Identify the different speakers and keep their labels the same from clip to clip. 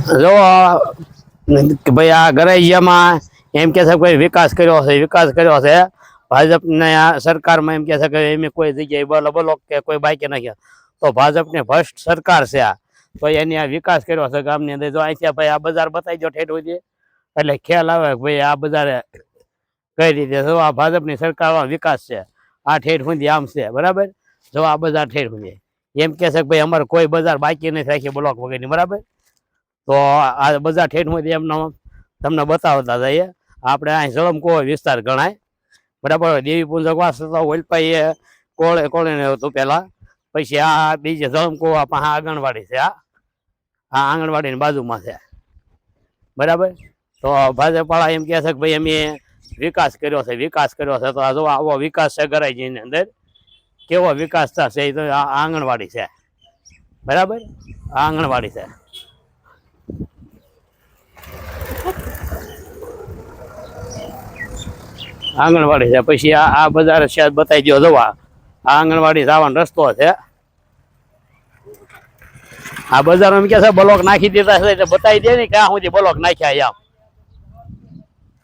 Speaker 1: જો કે ભાઈ આ ગરાઈયામાં એમ કે છે કોઈ વિકાસ કર્યો છે ભાજપના સરકારમાં એમ કે છે કે એમ કોઈ જગ્યાએ બ્લોક કે કોઈ બાકી નાખ્યા તો ભાજપની ભ્રષ્ટ સરકાર છે આ તો એની આ વિકાસ કર્યો છે ગામની અંદર જો અહીંથી ભાઈ આ બજાર બતાવી દો ઠેઠ સુધી એટલે ખ્યાલ આવે કે ભાઈ આ બજારે કઈ રીતે જો આ ભાજપની સરકારનો વિકાસ છે આ ઠેઠ સુધી આમ છે બરાબર જો આ બજાર ઠેઠ સુધી એમ કે છે કે ભાઈ અમારે કોઈ બજાર બાકી નથી રાખી બ્લોક વગેરેની બરાબર તો આ બજાર ઠેઠમાંથી એમનો તમને બતાવતા જઈએ આપણે અહીં જળમકો વિસ્તાર ગણાય બરાબર દેવી પૂજક વાસ થતા ઓલપાઈએ કોળે હતું પેલા પછી આ બીજે જળમકો આ આંગણવાડી છે આ આંગણવાડીની બાજુમાં છે બરાબર તો ભાજપવાળા એમ કહે છે કે ભાઈ અમે વિકાસ કર્યો છે તો આ જો આવો વિકાસ છે ગરાઈજીની અંદર કેવો વિકાસ થશે એ તો આ આંગણવાડી છે બરાબર આ આંગણવાડી છે આંગણવાડી છે પછી આ બજાર છે બતાવી દો જવા આ આંગણવાડી જવાનો રસ્તો છે આ બજાર એમ કે છે બ્લોક નાખી દીધા છે એટલે બતાવી દે ને ક્યાં સુધી બ્લોક નાખ્યા આમ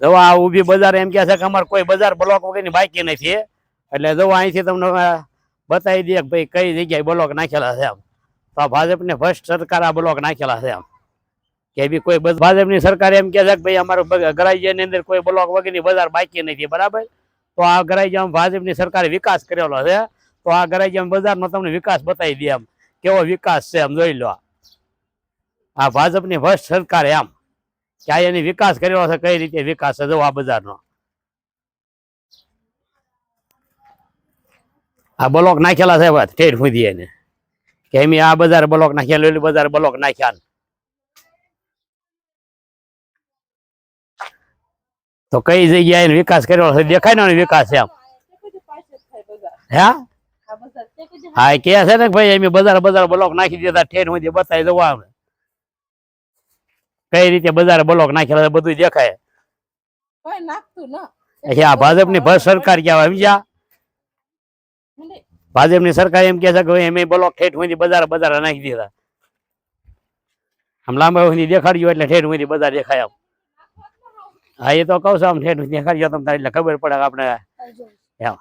Speaker 1: જવા આ ઊભી બજાર એમ કે છે કે અમારે કોઈ બજાર બ્લોક વગરની બાકી નથી એટલે જવા અહીંથી તમને બતાવી દે કે ભાઈ કઈ જગ્યાએ બ્લોક નાખેલા છે આમ તો આ ભાજપને ભ્રષ્ટ સરકાર આ બ્લોક નાખેલા છે આમ કે બી કોઈ ભાજપની સરકાર એમ કે છે કે ભાઈ અમારું ગરાઈયાની અંદર કોઈ બ્લોક વગરની બજાર બાકી નથી બરાબર તો આ ગરાઈયામાં ભાજપની સરકારે વિકાસ કરેલો છે તો આ ગરાઈયામાં બજારનો તમને વિકાસ બતાવી દે એમ કેવો વિકાસ છે એમ જોઈ લો આ ભાજપની ભ્રષ્ટ સરકારે એમ કે આ એની વિકાસ કરેલો છે કઈ રીતે વિકાસ છે જો આ બજારનો આ બ્લોક નાખેલા છે ઠેઠ સુધી એને કે એમ આ બજાર બ્લોક નાખ્યા લીલી બજાર બ્લોક નાખ્યા તો કઈ જગ્યાએ વિકાસ કર્યો છે દેખાય ને વિકાસ છે એમ હા કે છે ને ભાઈ એમ બજાર બ્લોક નાખી દીધા ઠેર સુધી બતાવી દઉં આમ કઈ રીતે બજાર બ્લોક નાખેલા બધું દેખાય આ ભાજપની ભ્રષ્ટ સરકાર કહેવાય સમજ્યા ભાજપની સરકાર એમ કે છે કે એમ બ્લોક ઠેઠ સુધી બજાર નાખી દીધા આમ લાંબા સુધી દેખાડ્યું એટલે ઠેઠ સુધી બજાર દેખાય આમ હા એ તો કહું છું આમ ઠેઠ દેખાડ્યો તમને એટલે ખબર પડે આપણે એમ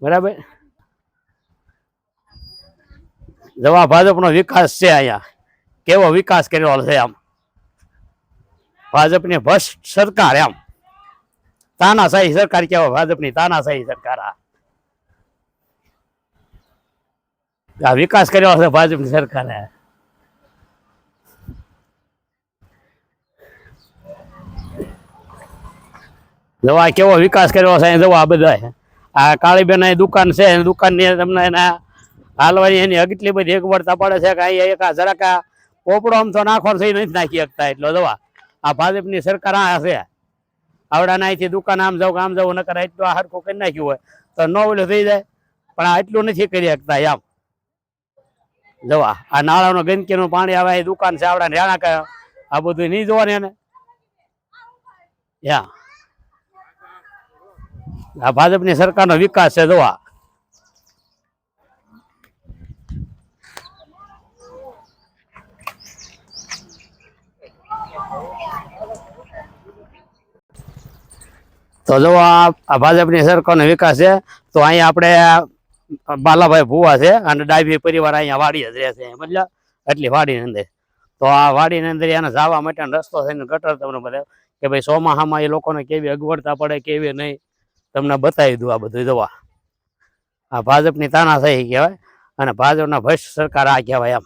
Speaker 1: બરાબર જવા ભાજપનો વિકાસ છે અહીંયા કેવો વિકાસ કર્યો છે આમ ભાજપની ભ્રષ્ટ સરકાર એમ તાનાશાહી સરકાર કેવો ભાજપની તાનાશાહી સરકાર આ વિકાસ કર્યો છે ભાજપની સરકારે જવા કેવો વિકાસ કર્યો છે જવા બધા આ કાળીબેન દુકાન છે દુકાનની તમને એના હાલવાની એની એટલી બધી એકવડતા પડે છે કે અહીંયા એક જરાક પોપડો આમ તો નાખો થઈ નથી નાખી શકતા એટલો જવા આ ભાજપની સરકાર આ છે આવડા અહીંથી દુકાન આમ જાવ નકર એટલું આ હરખું કરી નાખ્યું હોય તો ન ઓલું થઈ જાય પણ આ એટલું નથી કરી શકતા આમ જવા આ નાળાનો ગંદકીનું પાણી આવે એ દુકાન છે આવડા રાણા કે આ બધું નહીં જોવા ને એને આ ભાજપની સરકારનો વિકાસ છે જોવા તો જો આ ભાજપની સરકારનો વિકાસ છે તો અહીંયા આપણે બાલાભાઈ ભુવા છે અને ડાભી પરિવાર અહીંયા વાડી જ રહે છે મતલબ એટલી વાડીની અંદર તો આ વાડીની અંદર એને જવા માટેનો રસ્તો થઈને ગટર તમને બધે કે ભાઈ ચોમાસામાં એ લોકોને કેવી અગવડતા પડે કેવી નહીં તમને બતાવી દઉં આ બધું જોવા આ ભાજપની તાનાશાહી કહેવાય અને ભાજપના ભ્રષ્ટ સરકાર આ કહેવાય એમ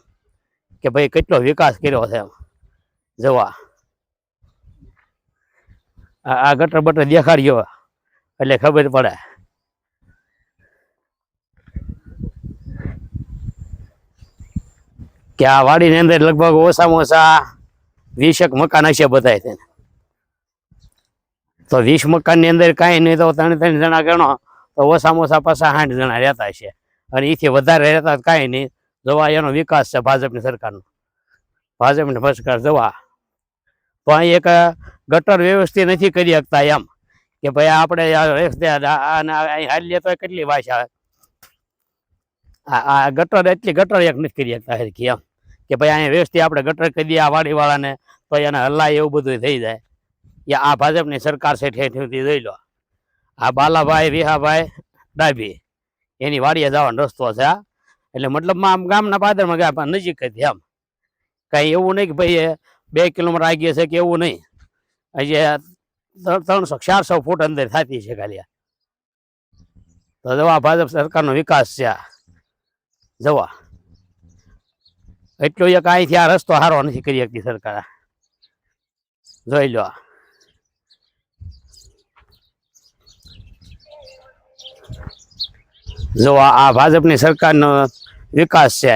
Speaker 1: કે ભાઈ કેટલો વિકાસ કર્યો છે એમ જોવા આ ગટર બટર દેખાડ્યો એટલે ખબર પડે કે આ વાડીની અંદર લગભગ ઓછામાં ઓછા 20 મકાન હશે બધાય છે તો 20 મકાનની અંદર કાંઈ નહીં તો 3 જણા ગણો તો ઓછામાં ઓછા 50-60 જણા રહેતા છે અને એથી વધારે રહેતા કાંઈ નહીં જોવા એનો વિકાસ છે ભાજપની સરકારનો ભાજપની સરકાર જોવા તો અહીં એક ગટર વ્યવસ્થિત નથી કરી શકતા એમ કે ભાઈ આપણે હાલીએ તો કેટલી ભાષા આ ગટર એટલી ગટર એક નથી કરી શકતા હરખી એમ કે ભાઈ અહીંયા વ્યવસ્થિત આપણે ગટર કરી દઈએ આ વાડીવાળાને તો એને હલાય એવું બધું થઈ જાય. કે આ ભાજપની સરકાર છે ઠેઠથી જોઈ લો. આ બાલાભાઈ વિહાભાઈ ડાભી એની વાડીએ જવાનો રસ્તો છે. એટલે મતલબમાં આમ ગામના પાદરમાં ગયા નજીક જ એમ. કાંઈ એવું નહીં કે ભાઈ 2 કિલોમીટર આગળ છે કે એવું નહીં. હજી 300-400 ફૂટ અંદર થતી છે ખાલી. તો જવા ભાજપ સરકારનો વિકાસ છે. જવા એટલો એક અહીંથી આ રસ્તો સારો નથી કરી શકતી સરકાર. જોઈ લો. જો આ ભાજપની સરકારનો વિકાસ છે.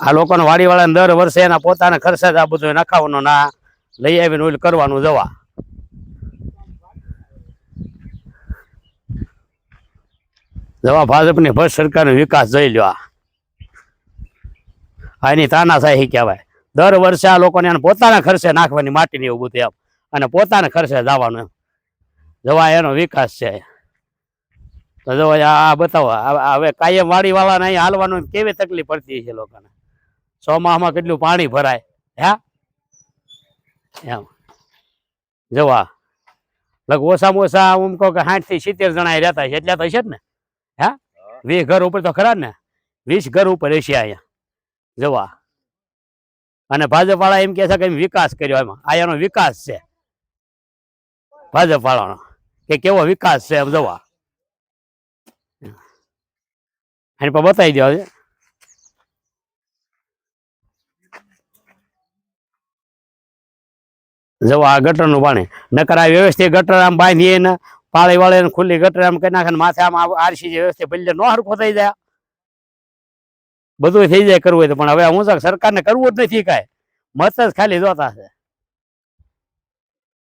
Speaker 1: આ લોકોને વાડીવાળાને દર વર્ષે એના પોતાના ખર્ચે જ આ બધું નખાવાનું ના લઈ આવીને ઓલું કરવાનું. જવા જવા ભાજપની ભ્રષ્ટ સરકારનો વિકાસ જોઈ લો. આની તાનાશાહી કહેવાય. દર વર્ષે આ લોકોને એને પોતાના ખર્ચે નાખવાની માટીની એવું બધું એમ અને પોતાના ખર્ચે જવાનું એમ. જવા એનો વિકાસ છે. તો જો આ બતાવો હવે કાયમ વાડીવાળાને અહીં હાલવાનું કેવી તકલીફ પડતી છે લોકોને. ચોમાસામાં કેટલું પાણી ભરાય હે એમ. જવા લગ ઓછામાં ઓછા હું કહું કે 60 થી 70 જણા રહેતા છે એટલે તો છે જ ને. હે 20 ઘર ઉપર તો ખરા ને. 20 ઘર ઉપર હશે અહીંયા. જવા અને ભાજપ વાળા એમ કે છે કે વિકાસ કર્યો. એમાં આ એનો વિકાસ છે ભાજપ વાળાનો કે કેવો વિકાસ છે એમ. જવા એની પર બતાવી દો. જવા આ ગટરનું પાણી નકર આ વ્યવસ્થિત ગટર આમ બાંધીએ ને પાળી વાળે ખુલ્લી ગટર આમ કરી નાખે માથે આમ આરસી જે વ્યવસ્થિત ભલે નો હરખો થઈ જાય. બધું થઈ જાય કરવું હોય તો. પણ હવે હું સરકારને કરવું જ નથી કાંઈ. મત જ ખાલી જોતા છે.